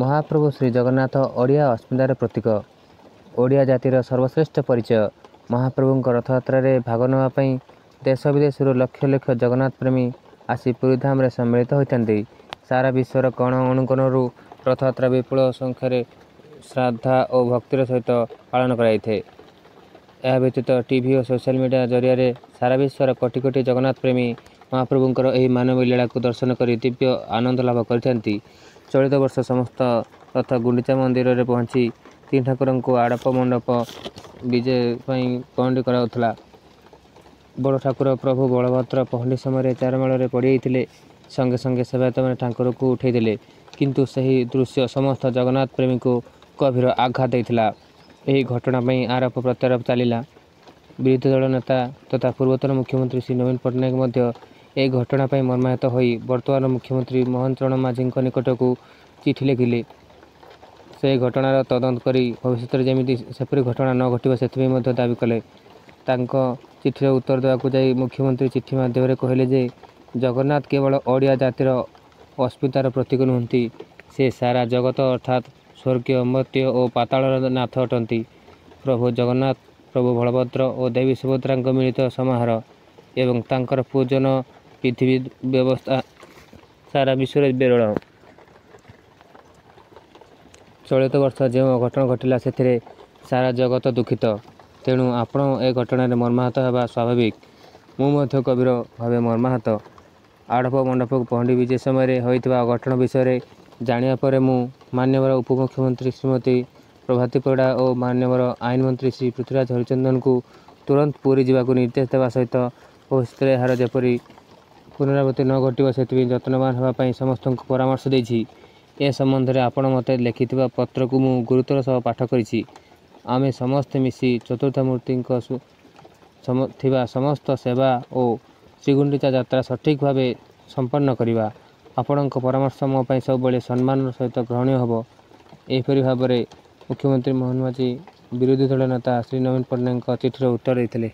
महाप्रभु श्री जगन्नाथ ओडिया अस्मितार प्रतीक। ओडिया जातिर सर्वश्रेष्ठ परिचय। महाप्रभुଙ୍କ रथयात्रा भाग नापी देश विदेश लक्ष लक्ष जगन्नाथ प्रेमी आसी पुरीधाम सम्मिलित होती। सारा विश्वर कण अणुकोणु रथयात्रा विपुल संख्यार श्रद्धा और भक्तिर सहित पालन कराइए। यह व्यतीत टीवी और सोशल मीडिया जरिया सारा विश्वर कोटि कोटि जगन्नाथ प्रेमी महाप्रभुंकर यह मानवीय लीला को दर्शन कर दिव्य आनंद लाभ करते। चलित वर्ष समस्त रथ गुंडीचा मंदिर में पहुंची तीन ठाकुर को आड़प मंडप विजय पहंडी कराउथला। बड़ ठाकुर प्रभु बलभद्र पहंडी समय चारमाल पड़ संगे संगे सेवायत मैंने ठाकुर को उठे किंतु सही दृश्य समस्त जगन्नाथ प्रेमी को गभीर आघात देता। यही घटना आरोप प्रत्यारोप चलला। विरोधी दल नेता तथा पूर्वतन मुख्यमंत्री श्री नवीन पट्टनायक एक घटना मर्माहत हो वर्तमान मुख्यमंत्री मोहन चरण माझी निकट को चिठी लिखिले। से घटनार तदंत कर भविष्य जमी सेपरी घटना न घटव से दाबी कले। चिठीर उत्तर देवाक जाई मुख्यमंत्री चिठी माध्यम कहले जे जगन्नाथ केवल ओडिया जातिर अस्मितार प्रतीक नुहति, से सारा जगत अर्थात स्वर्गीय मर्त्य और पाताल नाथ अटंती। प्रभु जगन्नाथ प्रभु बलभद्र और देवी सुभद्रा मिलित समारोह एवं तांकर पूजन विधि व्यवस्था सारा विश्व विरल। चलित वर्ष जो घटना घटला से सारा जगत दुखित। तेणु आपण ए घटन मर्माहत होगा स्वाभाविक। मुझे गभीर भाव मर्माहत। आड़प मंडप पहंडी विजय समय होता घटना विषय जाना पर मान्यवर उपमुख्यमंत्री श्रीमती प्रभाती परिड़ा और मान्यवर आईन मंत्री श्री पृथ्वीराज हरिचंदन को तुरंत पुरी जावाक निर्देश देवा सहित भविष्य यार जपरी पुनरावृत्ति न घटव से जत्नवान होगापी समस्त परामर्श देछि। ए संबंध में आपण मते लिखिथिबा पत्र को मु गुरुतर सह पाठ करिछि। आमे समस्त मिसी चतुर्थमूर्ति थिबा समस्त सेवा और श्रीगुंडीचा यात्रा सठिक भाव संपन्न करवा। आपणक परामर्श मो पई सब बेले सम्मान सहित ग्रहणीय होबो। एपरि भाव में मुख्यमंत्री मोहन माझी विरोधी दल नेता श्री नवीन पट्टनायक चिठीर उत्तर देते।